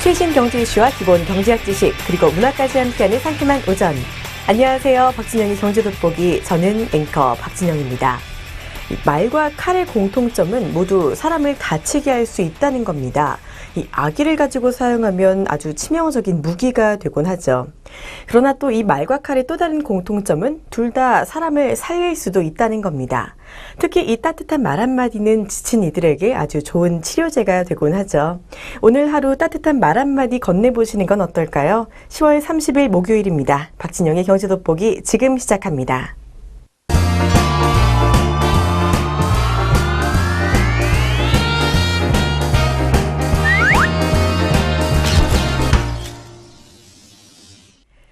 최신 경제 이슈와 기본 경제학 지식 그리고 문화까지 함께하는 상큼한 오전. 안녕하세요. 박진영의 경제돋보기. 저는 앵커 박진영입니다. 말과 칼의 공통점은 모두 사람을 다치게 할 수 있다는 겁니다. 이 아기를 가지고 사용하면 아주 치명적인 무기가 되곤 하죠. 그러나 또 이 말과 칼의 또 다른 공통점은 둘 다 사람을 살릴 수도 있다는 겁니다. 특히 이 따뜻한 말 한마디는 지친 이들에게 아주 좋은 치료제가 되곤 하죠. 오늘 하루 따뜻한 말 한마디 건네보시는 건 어떨까요? 10월 30일 목요일입니다. 박진영의 경제돋보기 지금 시작합니다.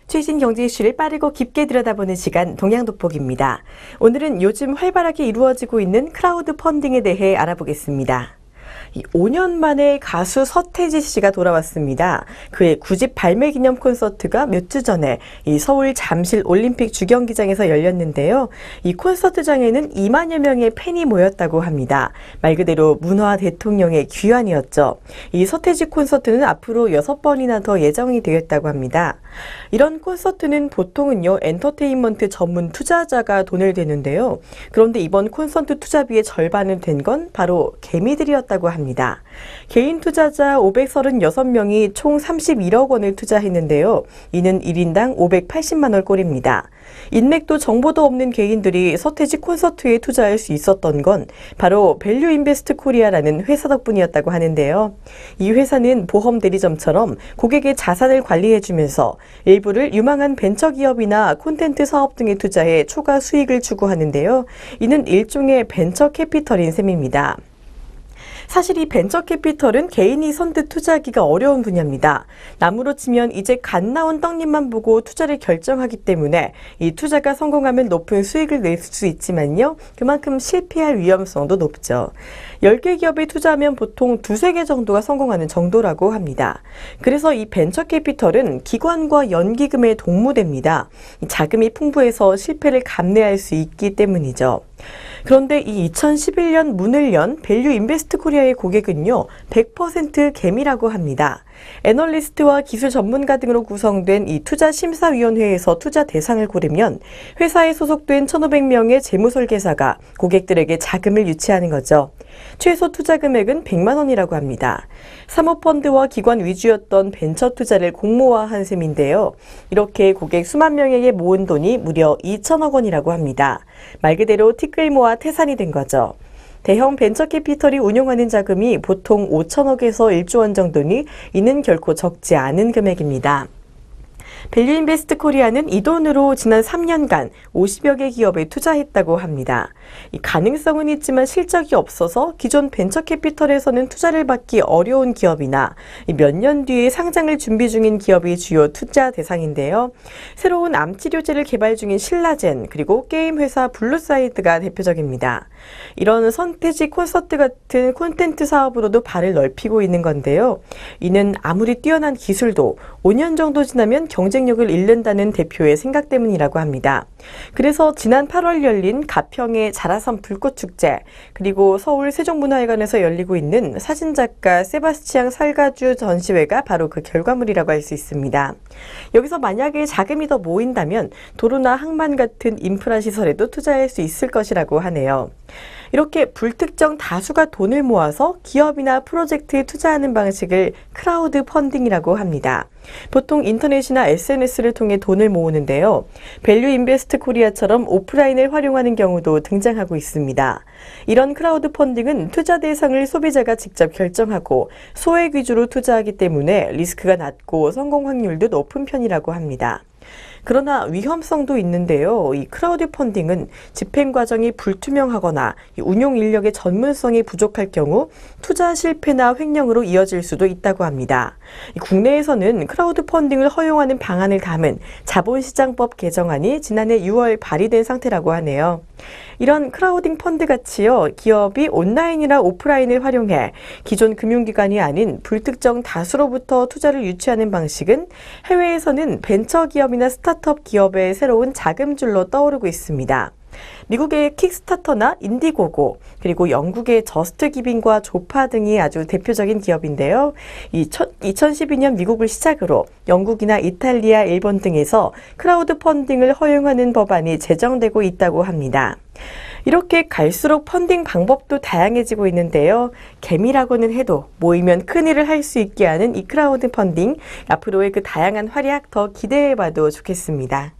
최신 경제 이슈를 빠르고 깊게 들여다보는 시간 동양돋보기입니다. 오늘은 요즘 활발하게 이루어지고 있는 크라우드 펀딩에 대해 알아보겠습니다. 5년 만에 가수 서태지 씨가 돌아왔습니다. 그의 9집 발매 기념 콘서트가 몇 주 전에 이 서울 잠실 올림픽 주경기장에서 열렸는데요. 이 콘서트장에는 2만여 명의 팬이 모였다고 합니다. 말 그대로 문화 대통령의 귀환이었죠. 이 서태지 콘서트는 앞으로 6번이나 더 예정이 되었다고 합니다. 이런 콘서트는 보통은요, 엔터테인먼트 전문 투자자가 돈을 대는데요. 그런데 이번 콘서트 투자비의 절반을 댄 건 바로 개미들이었다고 합니다. 개인 투자자 536명이 총 31억 원을 투자했는데요. 이는 1인당 580만 원 꼴입니다. 인맥도 정보도 없는 개인들이 서태지 콘서트에 투자할 수 있었던 건 바로 밸류 인베스트 코리아라는 회사 덕분이었다고 하는데요. 이 회사는 보험 대리점처럼 고객의 자산을 관리해주면서 일부를 유망한 벤처기업이나 콘텐츠 사업 등에 투자해 초과 수익을 추구하는데요. 이는 일종의 벤처 캐피털인 셈입니다. 사실 이 벤처 캐피털은 개인이 선뜻 투자하기가 어려운 분야입니다. 나무로 치면 이제 갓 나온 떡잎만 보고 투자를 결정하기 때문에 이 투자가 성공하면 높은 수익을 낼 수 있지만요. 그만큼 실패할 위험성도 높죠. 10개 기업에 투자하면 보통 2~3개 정도가 성공하는 정도라고 합니다. 그래서 이 벤처 캐피털은 기관과 연기금의 동무대입니다. 자금이 풍부해서 실패를 감내할 수 있기 때문이죠. 그런데 이 2011년 문을 연 밸류 인베스트 코리아의 고객은요, 100% 개미라고 합니다. 애널리스트와 기술 전문가 등으로 구성된 이 투자심사위원회에서 투자 대상을 고르면 회사에 소속된 1,500명의 재무설계사가 고객들에게 자금을 유치하는 거죠. 최소 투자 금액은 100만 원이라고 합니다. 사모펀드와 기관 위주였던 벤처 투자를 공모화한 셈인데요. 이렇게 고객 수만 명에게 모은 돈이 무려 2천억 원이라고 합니다. 말 그대로 티끌 모아 태산이 된 거죠. 대형 벤처 캐피털이 운용하는 자금이 보통 5천억에서 1조 원 정도니 이는 결코 적지 않은 금액입니다. 밸류 인베스트 코리아는 이 돈으로 지난 3년간 50여 개 기업에 투자했다고 합니다. 이 가능성은 있지만 실적이 없어서 기존 벤처 캐피털에서는 투자를 받기 어려운 기업이나 몇 년 뒤에 상장을 준비 중인 기업이 주요 투자 대상인데요. 새로운 암 치료제를 개발 중인 신라젠 그리고 게임 회사 블루사이드가 대표적입니다. 이런 서태지 콘서트 같은 콘텐츠 사업으로도 발을 넓히고 있는 건데요. 이는 아무리 뛰어난 기술도 5년 정도 지나면 경쟁력을 잃는다는 대표의 생각 때문이라고 합니다. 그래서 지난 8월 열린 가평의 자라섬 불꽃축제 그리고 서울 세종문화회관에서 열리고 있는 사진작가 세바스치앙 살가주 전시회가 바로 그 결과물이라고 할 수 있습니다. 여기서 만약에 자금이 더 모인다면 도로나 항만 같은 인프라 시설에도 투자할 수 있을 것이라고 하네요. 이렇게 불특정 다수가 돈을 모아서 기업이나 프로젝트에 투자하는 방식을 크라우드 펀딩이라고 합니다. 보통 인터넷이나 SNS를 통해 돈을 모으는데요. 밸류 인베스트 코리아처럼 오프라인을 활용하는 경우도 등장하고 있습니다. 이런 크라우드 펀딩은 투자 대상을 소비자가 직접 결정하고 소액 위주로 투자하기 때문에 리스크가 낮고 성공 확률도 높은 편이라고 합니다. 그러나 위험성도 있는데요. 이 크라우드 펀딩은 집행 과정이 불투명하거나 운용 인력의 전문성이 부족할 경우 투자 실패나 횡령으로 이어질 수도 있다고 합니다. 국내에서는 크라우드 펀딩을 허용하는 방안을 담은 자본시장법 개정안이 지난해 6월 발의된 상태라고 하네요. 이런 크라우딩 펀드 같이요, 기업이 온라인이나 오프라인을 활용해 기존 금융기관이 아닌 불특정 다수로부터 투자를 유치하는 방식은 해외에서는 벤처기업이나 스타트업 기업의 새로운 자금줄로 떠오르고 있습니다. 미국의 킥스타터나 인디고고, 그리고 영국의 저스트 기빙과 조파 등이 아주 대표적인 기업인데요. 2012년 미국을 시작으로 영국이나 이탈리아, 일본 등에서 크라우드 펀딩을 허용하는 법안이 제정되고 있다고 합니다. 이렇게 갈수록 펀딩 방법도 다양해지고 있는데요. 개미라고는 해도 모이면 큰일을 할 수 있게 하는 이 크라우드 펀딩, 앞으로의 그 다양한 활약 더 기대해봐도 좋겠습니다.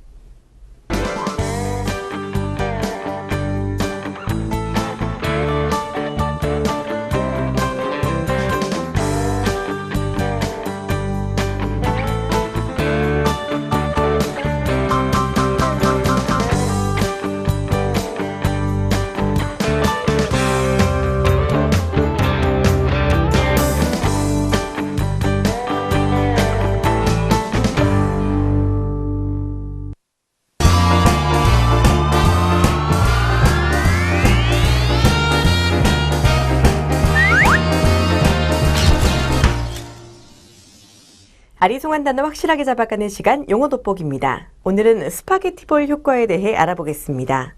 아리송한 단어 확실하게 잡아가는 시간 용어 돋보기입니다. 오늘은 스파게티볼 효과에 대해 알아보겠습니다.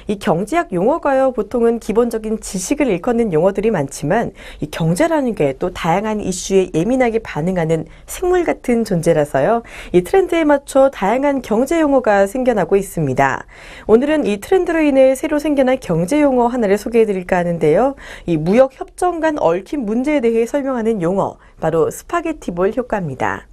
이 경제학 용어가요, 보통은 기본적인 지식을 일컫는 용어들이 많지만 이 경제라는 게 또 다양한 이슈에 예민하게 반응하는 생물 같은 존재라서요. 이 트렌드에 맞춰 다양한 경제 용어가 생겨나고 있습니다. 오늘은 이 트렌드로 인해 새로 생겨난 경제 용어 하나를 소개해 드릴까 하는데요. 이 무역 협정 간 얽힌 문제에 대해 설명하는 용어, 바로 스파게티볼 효과입니다.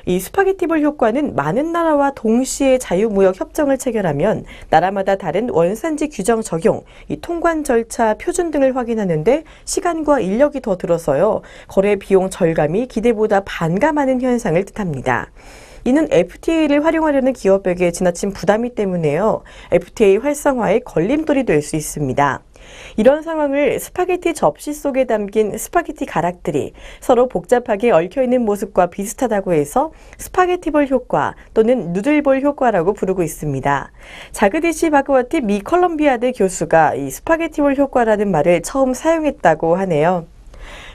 이 스파게티볼 효과는 많은 나라와 동시에 자유무역 협정을 체결하면 나라마다 다른 원산지 규정 적용, 이 통관 절차, 표준 등을 확인하는데 시간과 인력이 더 들어서요. 거래 비용 절감이 기대보다 반감하는 현상을 뜻합니다. 이는 FTA를 활용하려는 기업에게 지나친 부담이 때문에요. FTA 활성화에 걸림돌이 될 수 있습니다. 이런 상황을 스파게티 접시 속에 담긴 스파게티 가락들이 서로 복잡하게 얽혀있는 모습과 비슷하다고 해서 스파게티볼 효과 또는 누들볼 효과라고 부르고 있습니다. 자그디시 바그와티 미 컬럼비아대 교수가 이 스파게티볼 효과라는 말을 처음 사용했다고 하네요.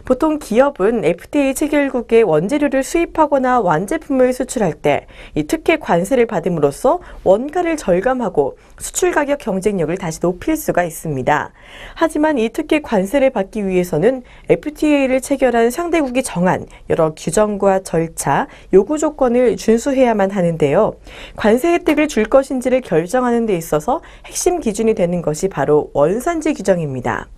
보통 기업은 FTA 체결국에 원재료를 수입하거나 완제품을 수출할 때 이 특혜 관세를 받음으로써 원가를 절감하고 수출 가격 경쟁력을 다시 높일 수가 있습니다. 하지만 이 특혜 관세를 받기 위해서는 FTA를 체결한 상대국이 정한 여러 규정과 절차, 요구 조건을 준수해야만 하는데요. 관세 혜택을 줄 것인지를 결정하는 데 있어서 핵심 기준이 되는 것이 바로 원산지 규정입니다.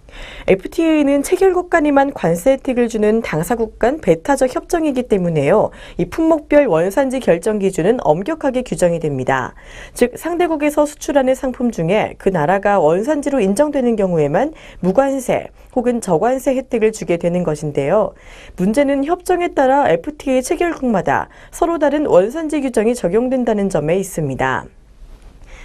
FTA는 체결국 간에만 관세 혜택을 주는 당사국 간 배타적 협정이기 때문에요. 이 품목별 원산지 결정 기준은 엄격하게 규정이 됩니다. 즉 상대국에서 수출하는 상품 중에 그 나라가 원산지로 인정되는 경우에만 무관세 혹은 저관세 혜택을 주게 되는 것인데요. 문제는 협정에 따라 FTA 체결국마다 서로 다른 원산지 규정이 적용된다는 점에 있습니다.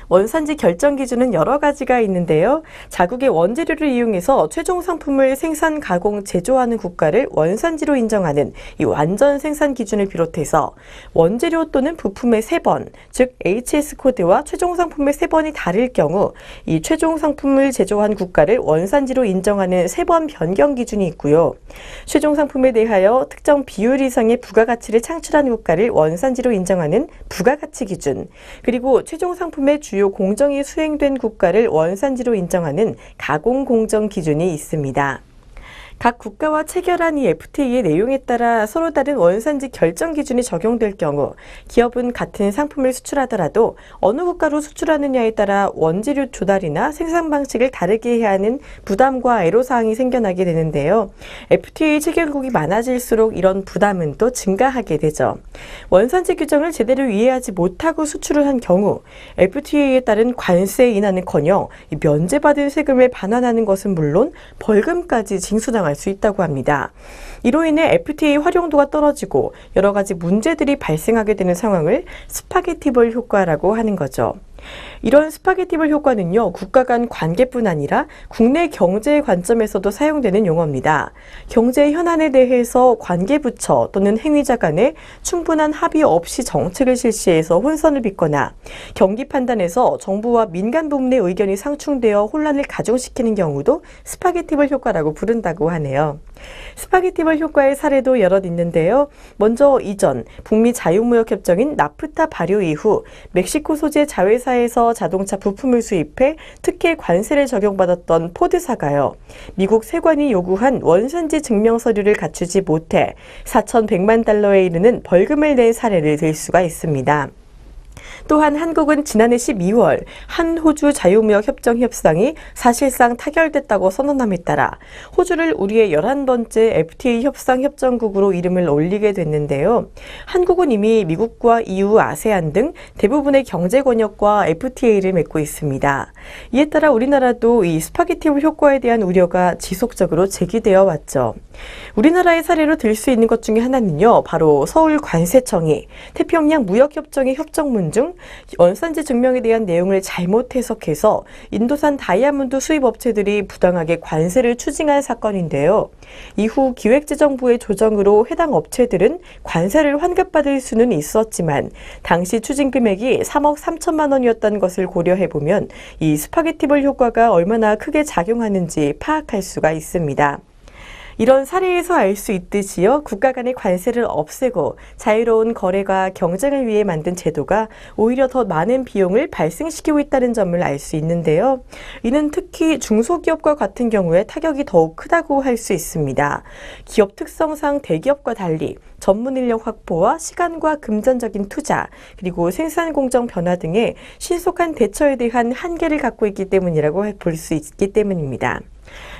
원산지 결정 기준은 여러 가지가 있는데요. 자국의 원재료를 이용해서 최종 상품을 생산, 가공, 제조하는 국가를 원산지로 인정하는 이 완전 생산 기준을 비롯해서 원재료 또는 부품의 세번, 즉 HS 코드와 최종 상품의 세번이 다를 경우 이 최종 상품을 제조한 국가를 원산지로 인정하는 세번 변경 기준이 있고요. 최종 상품에 대하여 특정 비율 이상의 부가가치를 창출한 국가를 원산지로 인정하는 부가가치 기준, 그리고 최종 상품의 주요 공정이 수행된 국가를 원산지로 인정하는 가공 공정 기준이 있습니다. 각 국가와 체결한 이 FTA의 내용에 따라 서로 다른 원산지 결정 기준이 적용될 경우 기업은 같은 상품을 수출하더라도 어느 국가로 수출하느냐에 따라 원재료 조달이나 생산 방식을 다르게 해야 하는 부담과 애로사항이 생겨나게 되는데요. FTA 체결국이 많아질수록 이런 부담은 또 증가하게 되죠. 원산지 규정을 제대로 이해하지 못하고 수출을 한 경우 FTA에 따른 관세 인하는커녕 면제받은 세금을 반환하는 것은 물론 벌금까지 징수당할 수 있다고 합니다. 이로 인해 FTA 활용도가 떨어지고 여러 가지 문제들이 발생하게 되는 상황을 스파게티볼 효과라고 하는 거죠. 이런 스파게티볼 효과는요, 국가 간 관계뿐 아니라 국내 경제의 관점에서도 사용되는 용어입니다. 경제 현안에 대해서 관계부처 또는 행위자 간에 충분한 합의 없이 정책을 실시해서 혼선을 빚거나 경기 판단에서 정부와 민간 부문의 의견이 상충되어 혼란을 가중시키는 경우도 스파게티볼 효과라고 부른다고 하네요. 스파게티볼 효과의 사례도 여럿 있는데요. 먼저 이전 북미 자유무역협정인 나프타 발효 이후 멕시코 소재 자회사에서 자동차 부품을 수입해 특혜 관세를 적용받았던 포드사가요. 미국 세관이 요구한 원산지 증명 서류를 갖추지 못해 4,100만 달러에 이르는 벌금을 낸 사례를 들 수가 있습니다. 또한 한국은 지난해 12월 한호주 자유무역협정 협상이 사실상 타결됐다고 선언함에 따라 호주를 우리의 11번째 FTA 협상 협정국으로 이름을 올리게 됐는데요. 한국은 이미 미국과 EU, 아세안 등 대부분의 경제 권역과 FTA를 맺고 있습니다. 이에 따라 우리나라도 이 스파게티볼 효과에 대한 우려가 지속적으로 제기되어 왔죠. 우리나라의 사례로 들 수 있는 것 중에 하나는요, 바로 서울관세청이 태평양 무역협정의 협정문 중 원산지 증명에 대한 내용을 잘못 해석해서 인도산 다이아몬드 수입업체들이 부당하게 관세를 추징한 사건인데요. 이후 기획재정부의 조정으로 해당 업체들은 관세를 환급받을 수는 있었지만 당시 추징 금액이 3억 3천만 원이었던 것을 고려해보면 이 스파게티볼 효과가 얼마나 크게 작용하는지 파악할 수가 있습니다. 이런 사례에서 알 수 있듯이요, 국가 간의 관세를 없애고 자유로운 거래가 경쟁을 위해 만든 제도가 오히려 더 많은 비용을 발생시키고 있다는 점을 알 수 있는데요. 이는 특히 중소기업과 같은 경우에 타격이 더욱 크다고 할 수 있습니다. 기업 특성상 대기업과 달리 전문 인력 확보와 시간과 금전적인 투자, 그리고 생산 공정 변화 등의 신속한 대처에 대한 한계를 갖고 있기 때문이라고 볼 수 있기 때문입니다.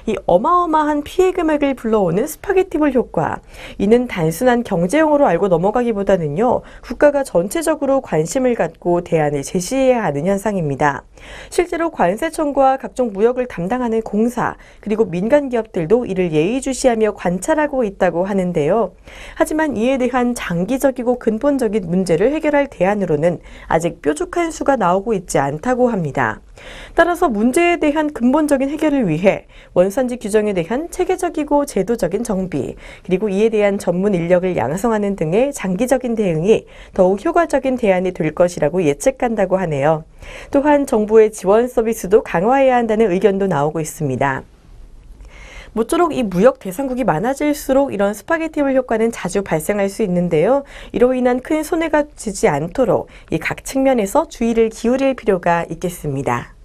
이 어마어마한 피해 금액을 불러오는 스파게티볼 효과, 이는 단순한 경제용어로 알고 넘어가기보다는요, 국가가 전체적으로 관심을 갖고 대안을 제시해야 하는 현상입니다. 실제로 관세청과 각종 무역을 담당하는 공사, 그리고 민간 기업들도 이를 예의주시하며 관찰하고 있다고 하는데요. 하지만 이에 대한 장기적이고 근본적인 문제를 해결할 대안으로는 아직 뾰족한 수가 나오고 있지 않다고 합니다. 따라서 문제에 대한 근본적인 해결을 위해 원산지 규정에 대한 체계적이고 제도적인 정비, 그리고 이에 대한 전문 인력을 양성하는 등의 장기적인 대응이 더욱 효과적인 대안이 될 것이라고 예측한다고 하네요. 또한 정부의 지원 서비스도 강화해야 한다는 의견도 나오고 있습니다. 모쪼록 이 무역 대상국이 많아질수록 이런 스파게티볼 효과는 자주 발생할 수 있는데요. 이로 인한 큰 손해가 지지 않도록 이 각 측면에서 주의를 기울일 필요가 있겠습니다.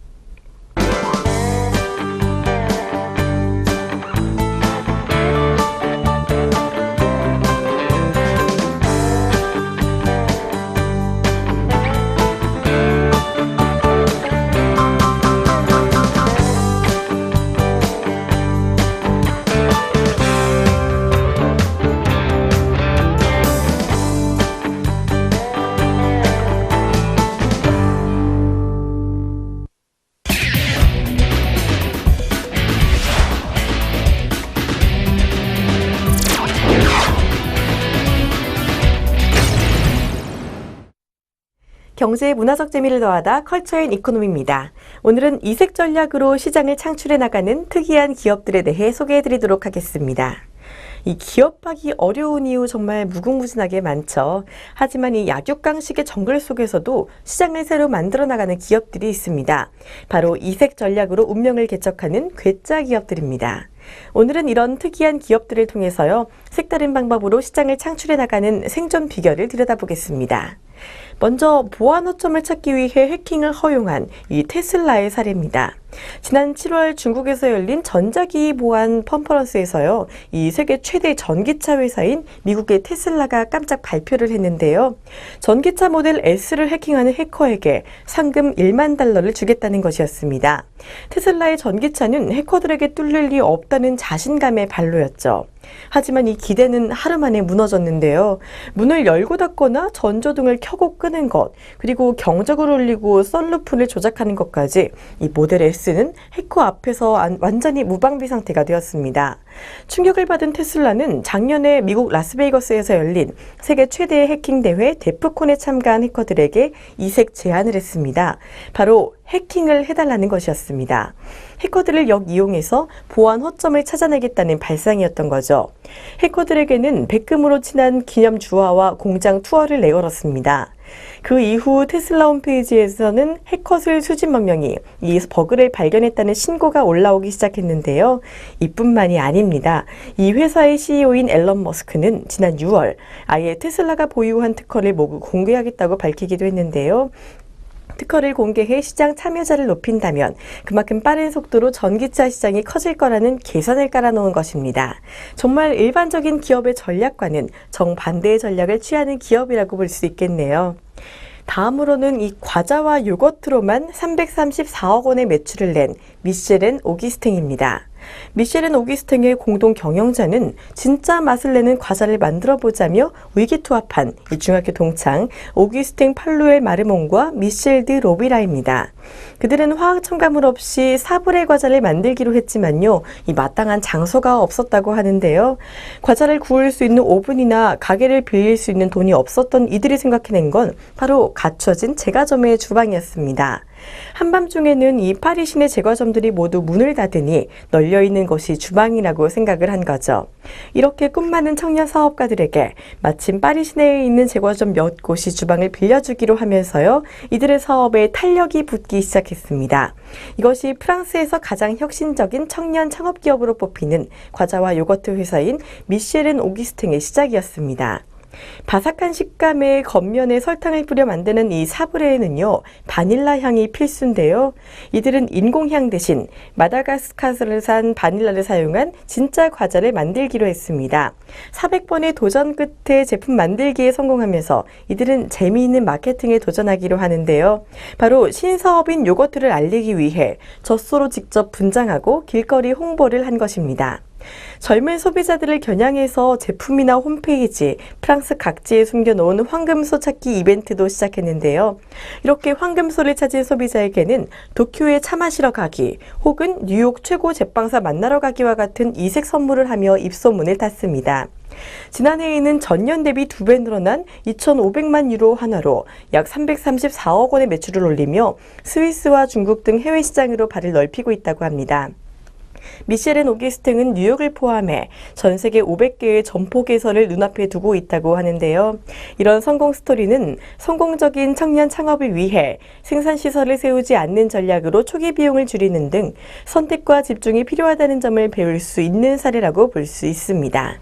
경제의 문화적 재미를 더하다 컬처 앤 이코노미입니다. 오늘은 이색 전략으로 시장을 창출해 나가는 특이한 기업들에 대해 소개해 드리도록 하겠습니다. 이 기업하기 어려운 이유 정말 무궁무진하게 많죠. 하지만 이 약육강식의 정글 속에서도 시장을 새로 만들어 나가는 기업들이 있습니다. 바로 이색 전략으로 운명을 개척하는 괴짜 기업들입니다. 오늘은 이런 특이한 기업들을 통해서요, 색다른 방법으로 시장을 창출해 나가는 생존 비결을 들여다보겠습니다. 먼저 보안 허점을 찾기 위해 해킹을 허용한 이 테슬라의 사례입니다. 지난 7월 중국에서 열린 전자기기 보안 컨퍼런스에서요, 이 세계 최대 전기차 회사인 미국의 테슬라가 깜짝 발표를 했는데요. 전기차 모델 S를 해킹하는 해커에게 상금 1만 달러를 주겠다는 것이었습니다. 테슬라의 전기차는 해커들에게 뚫릴 리 없다는 자신감의 발로였죠. 하지만 이 기대는 하루 만에 무너졌는데요. 문을 열고 닫거나 전조등을 켜고 끄는 것, 그리고 경적을 울리고 썬루프를 조작하는 것까지 이 모델 S는 해커 앞에서 완전히 무방비 상태가 되었습니다. 충격을 받은 테슬라는 작년에 미국 라스베이거스에서 열린 세계 최대의 해킹 대회 데프콘에 참가한 해커들에게 이색 제안을 했습니다. 바로 해킹을 해달라는 것이었습니다. 해커들을 역이용해서 보안 허점을 찾아내겠다는 발상이었던 거죠. 해커들에게는 백금으로 친한 기념 주화와 공장 투어를 내걸었습니다. 그 이후 테슬라 홈페이지에서는 해커술 수십만 명이 이 버그를 발견했다는 신고가 올라오기 시작했는데요. 이뿐만이 아닙니다. 이 회사의 CEO인 앨런 머스크는 지난 6월 아예 테슬라가 보유한 특허를 모두 공개하겠다고 밝히기도 했는데요. 특허를 공개해 시장 참여자를 높인다면 그만큼 빠른 속도로 전기차 시장이 커질 거라는 계산을 깔아놓은 것입니다. 정말 일반적인 기업의 전략과는 정반대의 전략을 취하는 기업이라고 볼 수 있겠네요. 다음으로는 이 과자와 요거트로만 334억 원의 매출을 낸 미셸 앤 오기스탱입니다. 미셸 앤 오기스탱의 공동 경영자는 진짜 맛을 내는 과자를 만들어 보자며 위기투합한 이 중학교 동창 오기스탱 팔루엘 마르몬과 미셸 드 로비라입니다. 그들은 화학 첨가물 없이 사브레 과자를 만들기로 했지만요. 이 마땅한 장소가 없었다고 하는데요. 과자를 구울 수 있는 오븐이나 가게를 빌릴 수 있는 돈이 없었던 이들이 생각해낸 건 바로 갖춰진 제과점의 주방이었습니다. 한밤중에는 이 파리 시내 제과점들이 모두 문을 닫으니 널려있는 것이 주방이라고 생각을 한 거죠. 이렇게 꿈 많은 청년 사업가들에게 마침 파리 시내에 있는 제과점 몇 곳이 주방을 빌려주기로 하면서요. 이들의 사업에 탄력이 붙기 시작했습니다. 이것이 프랑스에서 가장 혁신적인 청년 창업기업으로 뽑히는 과자와 요거트 회사인 미셸 앤 오기스탱의 시작이었습니다. 바삭한 식감의 겉면에 설탕을 뿌려 만드는 이 사브레에는요, 바닐라 향이 필수인데요. 이들은 인공향 대신 마다가스카르산 바닐라를 사용한 진짜 과자를 만들기로 했습니다. 400번의 도전 끝에 제품 만들기에 성공하면서 이들은 재미있는 마케팅에 도전하기로 하는데요. 바로 신사업인 요거트를 알리기 위해 젖소로 직접 분장하고 길거리 홍보를 한 것입니다. 젊은 소비자들을 겨냥해서 제품이나 홈페이지, 프랑스 각지에 숨겨놓은 황금소 찾기 이벤트도 시작했는데요. 이렇게 황금소를 찾은 소비자에게는 도쿄에 차 마시러 가기, 혹은 뉴욕 최고 제빵사 만나러 가기와 같은 이색 선물을 하며 입소문을 탔습니다. 지난해에는 전년 대비 2배 늘어난 2,500만 유로 한화로 약 334억 원의 매출을 올리며 스위스와 중국 등 해외 시장으로 발을 넓히고 있다고 합니다. 미셸 앤 오기스탱은 뉴욕을 포함해 전 세계 500개의 점포 개설을 눈앞에 두고 있다고 하는데요. 이런 성공 스토리는 성공적인 청년 창업을 위해 생산시설을 세우지 않는 전략으로 초기 비용을 줄이는 등 선택과 집중이 필요하다는 점을 배울 수 있는 사례라고 볼 수 있습니다.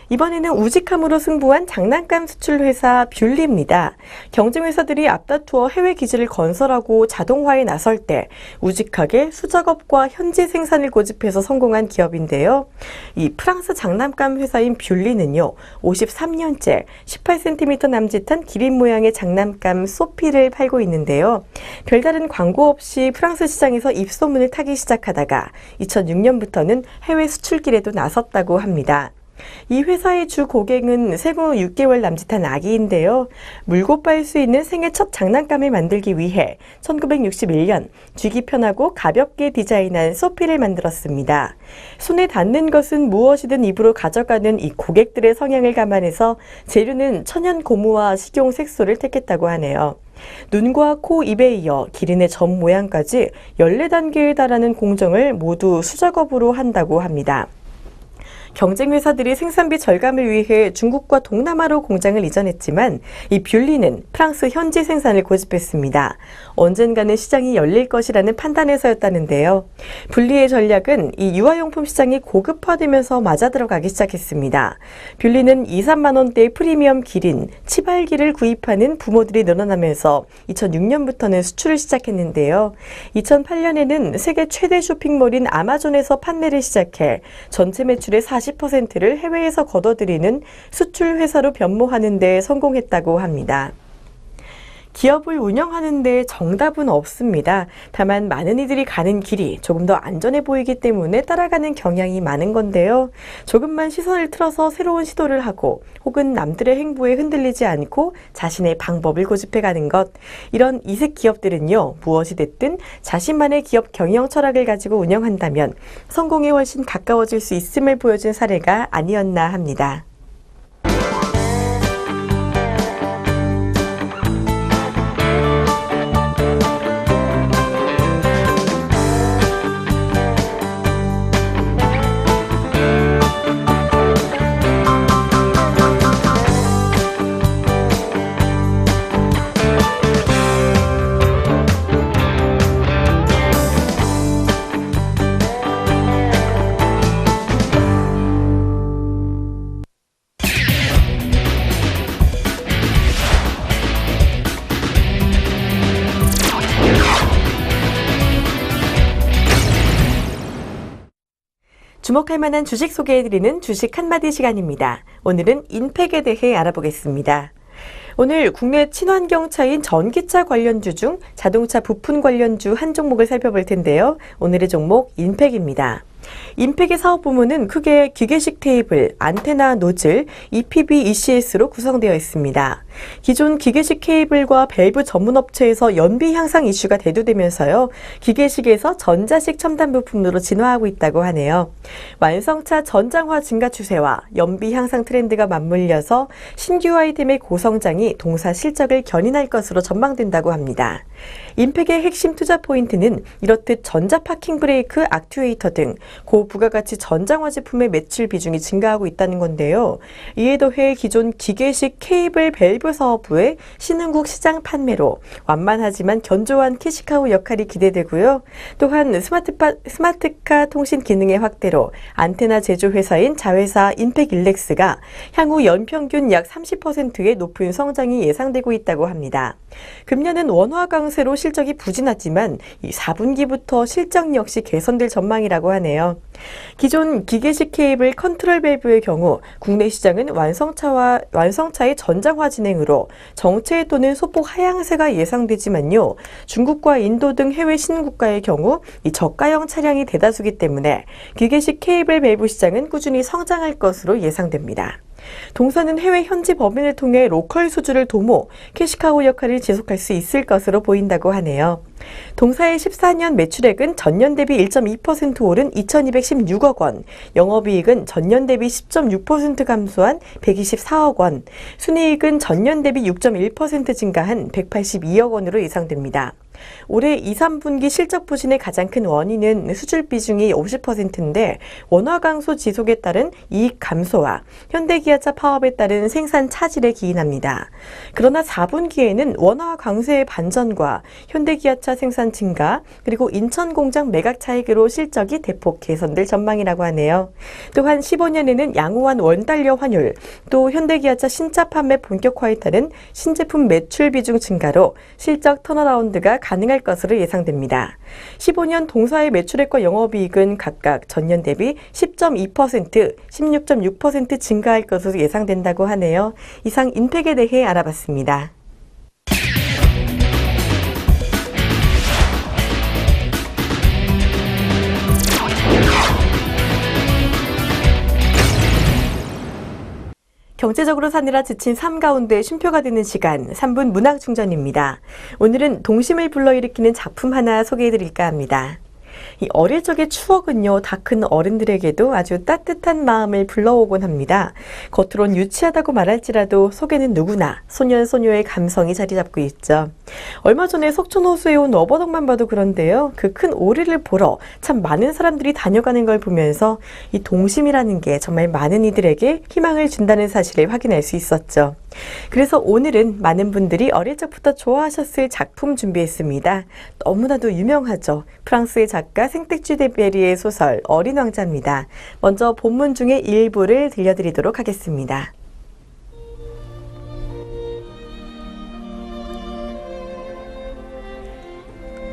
이번에는 우직함으로 승부한 장난감 수출 회사 뷰리입니다. 경쟁 회사들이 앞다투어 해외 기지를 건설하고 자동화에 나설 때 우직하게 수작업과 현지 생산을 고집해서 성공한 기업인데요. 이 프랑스 장난감 회사인 뷰리는요, 53년째 18cm 남짓한 기린 모양의 장난감 소피를 팔고 있는데요. 별다른 광고 없이 프랑스 시장에서 입소문을 타기 시작하다가 2006년부터는 해외 수출길에도 나섰다고 합니다. 이 회사의 주 고객은 생후 6개월 남짓한 아기인데요. 물고 빨 수 있는 생애 첫 장난감을 만들기 위해 1961년 쥐기 편하고 가볍게 디자인한 소피를 만들었습니다. 손에 닿는 것은 무엇이든 입으로 가져가는 이 고객들의 성향을 감안해서 재료는 천연 고무와 식용 색소를 택했다고 하네요. 눈과 코, 입에 이어 기린의 점 모양까지 14단계에 달하는 공정을 모두 수작업으로 한다고 합니다. 경쟁 회사들이 생산비 절감을 위해 중국과 동남아로 공장을 이전했지만 이 뷰리는 프랑스 현지 생산을 고집했습니다. 언젠가는 시장이 열릴 것이라는 판단에서였다는데요. 뷰리의 전략은 이 유아용품 시장이 고급화되면서 맞아들어가기 시작했습니다. 뷰리는 2, 3만 원대의 프리미엄 기린, 치발기를 구입하는 부모들이 늘어나면서 2006년부터는 수출을 시작했는데요. 2008년에는 세계 최대 쇼핑몰인 아마존에서 판매를 시작해 전체 매출의 40%를 해외에서 걷어들이는 수출 회사로 변모하는 데 성공했다고 합니다. 기업을 운영하는 데 정답은 없습니다. 다만 많은 이들이 가는 길이 조금 더 안전해 보이기 때문에 따라가는 경향이 많은 건데요. 조금만 시선을 틀어서 새로운 시도를 하고 혹은 남들의 행보에 흔들리지 않고 자신의 방법을 고집해가는 것. 이런 이색 기업들은요. 무엇이 됐든 자신만의 기업 경영 철학을 가지고 운영한다면 성공에 훨씬 가까워질 수 있음을 보여준 사례가 아니었나 합니다. 주목할 만한 주식 소개해드리는 주식 한마디 시간입니다. 오늘은 인팩에 대해 알아보겠습니다. 오늘 국내 친환경차인 전기차 관련주 중 자동차 부품 관련주 한 종목을 살펴볼 텐데요. 오늘의 종목 인팩입니다. 인팩의 사업 부문은 크게 기계식 테이블, 안테나 노즐, EPB, ECS로 구성되어 있습니다. 기존 기계식 케이블과 밸브 전문 업체에서 연비 향상 이슈가 대두되면서요. 기계식에서 전자식 첨단 부품으로 진화하고 있다고 하네요. 완성차 전장화 증가 추세와 연비 향상 트렌드가 맞물려서 신규 아이템의 고성장이 동사 실적을 견인할 것으로 전망된다고 합니다. 인팩의 핵심 투자 포인트는 이렇듯 전자 파킹 브레이크, 액투에이터 등 고부가가치 전장화 제품의 매출 비중이 증가하고 있다는 건데요. 이에 더해 기존 기계식 케이블 밸브 사업부의 신흥국 시장 판매로 완만하지만 견조한 캐시카우 역할이 기대되고요. 또한 스마트카 통신 기능의 확대로 안테나 제조 회사인 자회사 인팩일렉스가 향후 연평균 약 30%의 높은 성장이 예상되고 있다고 합니다. 금년은 원화 강세로 실적이 부진하지만 이 4분기부터 실적 역시 개선될 전망이라고 하네요. 기존 기계식 케이블 컨트롤 밸브의 경우 국내 시장은 완성차의 전장화 진행으로 정체 또는 소폭 하향세가 예상되지만요. 중국과 인도 등 해외 신흥국가의 경우 이 저가형 차량이 대다수기 때문에 기계식 케이블 밸브 시장은 꾸준히 성장할 것으로 예상됩니다. 동사는 해외 현지 법인을 통해 로컬 수주를 도모, 캐시카우 역할을 지속할 수 있을 것으로 보인다고 하네요. 동사의 14년 매출액은 전년 대비 1.2% 오른 2,216억 원, 영업이익은 전년 대비 10.6% 감소한 124억 원, 순이익은 전년 대비 6.1% 증가한 182억 원으로 예상됩니다. 올해 2, 3분기 실적 부진의 가장 큰 원인은 수출 비중이 50%인데 원화 강소 지속에 따른 이익 감소와 현대기아차 파업에 따른 생산 차질에 기인합니다. 그러나 4분기에는 원화 강세의 반전과 현대기아차 생산 증가 그리고 인천 공장 매각 차익으로 실적이 대폭 개선될 전망이라고 하네요. 또한 15년에는 양호한 원달러 환율 또 현대기아차 신차 판매 본격화에 따른 신제품 매출 비중 증가로 실적 턴어라운드가 가능할 것으로 예상됩니다. 15년 동사의 매출액과 영업이익은 각각 전년 대비 10.2%, 16.6% 증가할 것으로 예상된다고 하네요. 이상 인팩에 대해 알아봤습니다. 경제적으로 사느라 지친 삶 가운데 쉼표가 되는 시간 3분 문학충전입니다. 오늘은 동심을 불러일으키는 작품 하나 소개해드릴까 합니다. 이 어릴 적의 추억은요, 다 큰 어른들에게도 아주 따뜻한 마음을 불러오곤 합니다. 겉으론 유치하다고 말할지라도 속에는 누구나 소년, 소녀의 감성이 자리 잡고 있죠. 얼마 전에 석촌호수에 온 어버덕만 봐도 그런데요. 그 큰 오리를 보러 참 많은 사람들이 다녀가는 걸 보면서 이 동심이라는 게 정말 많은 이들에게 희망을 준다는 사실을 확인할 수 있었죠. 그래서 오늘은 많은 분들이 어릴 적부터 좋아하셨을 작품 준비했습니다. 너무나도 유명하죠. 프랑스의 작가 생텍쥐데베리의 소설 어린 왕자입니다. 먼저 본문 중에 일부를 들려드리도록 하겠습니다.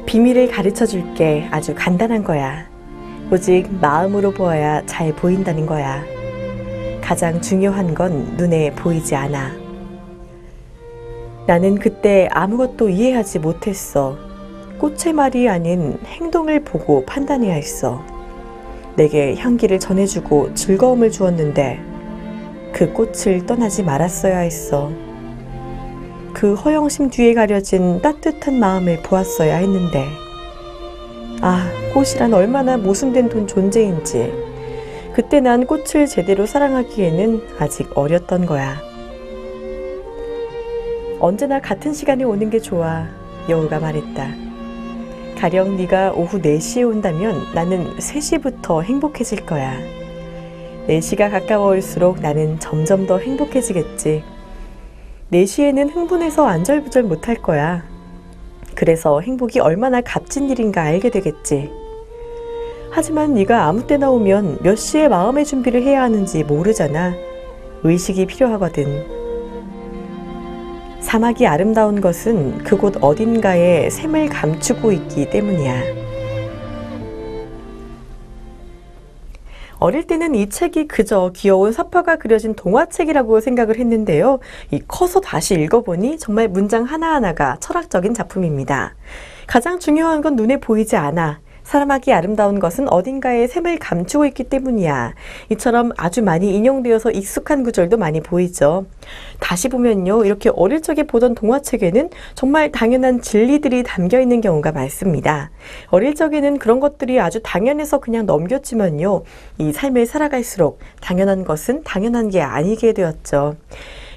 비밀을 가르쳐 줄게. 아주 간단한 거야. 오직 마음으로 보아야 잘 보인다는 거야. 가장 중요한 건 눈에 보이지 않아. 나는 그때 아무것도 이해하지 못했어. 꽃의 말이 아닌 행동을 보고 판단해야 했어. 내게 향기를 전해주고 즐거움을 주었는데 그 꽃을 떠나지 말았어야 했어. 그 허영심 뒤에 가려진 따뜻한 마음을 보았어야 했는데 아, 꽃이란 얼마나 모순된 존재인지 그때 난 꽃을 제대로 사랑하기에는 아직 어렸던 거야. 언제나 같은 시간에 오는 게 좋아. 여우가 말했다. 가령 네가 오후 4시에 온다면 나는 3시부터 행복해질 거야. 4시가 가까워올수록 나는 점점 더 행복해지겠지. 4시에는 흥분해서 안절부절 못할 거야. 그래서 행복이 얼마나 값진 일인가 알게 되겠지. 하지만 네가 아무 때나 오면 몇 시에 마음의 준비를 해야 하는지 모르잖아. 의식이 필요하거든. 사막이 아름다운 것은 그곳 어딘가에 샘을 감추고 있기 때문이야. 어릴 때는 이 책이 그저 귀여운 사파가 그려진 동화책이라고 생각을 했는데요. 커서 다시 읽어보니 정말 문장 하나하나가 철학적인 작품입니다. 가장 중요한 건 눈에 보이지 않아. 사람에게 아름다운 것은 어딘가에 샘을 감추고 있기 때문이야. 이처럼 아주 많이 인용되어서 익숙한 구절도 많이 보이죠. 다시 보면요, 이렇게 어릴 적에 보던 동화책에는 정말 당연한 진리들이 담겨 있는 경우가 많습니다. 어릴 적에는 그런 것들이 아주 당연해서 그냥 넘겼지만요, 이 삶을 살아갈수록 당연한 것은 당연한 게 아니게 되었죠.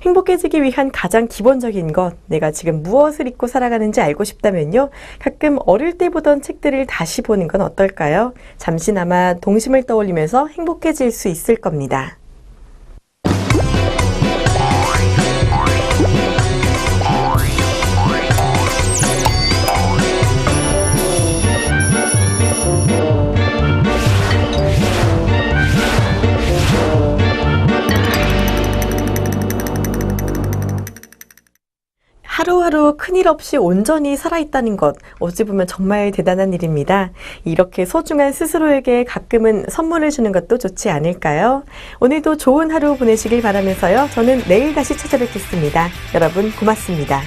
행복해지기 위한 가장 기본적인 것, 내가 지금 무엇을 잊고 살아가는지 알고 싶다면요, 가끔 어릴 때 보던 책들을 다시 보는 건 어떨까요? 잠시나마 동심을 떠올리면서 행복해질 수 있을 겁니다. 하루하루 큰일 없이 온전히 살아있다는 것, 어찌 보면 정말 대단한 일입니다. 이렇게 소중한 스스로에게 가끔은 선물을 주는 것도 좋지 않을까요? 오늘도 좋은 하루 보내시길 바라면서요. 저는 내일 다시 찾아뵙겠습니다. 여러분 고맙습니다.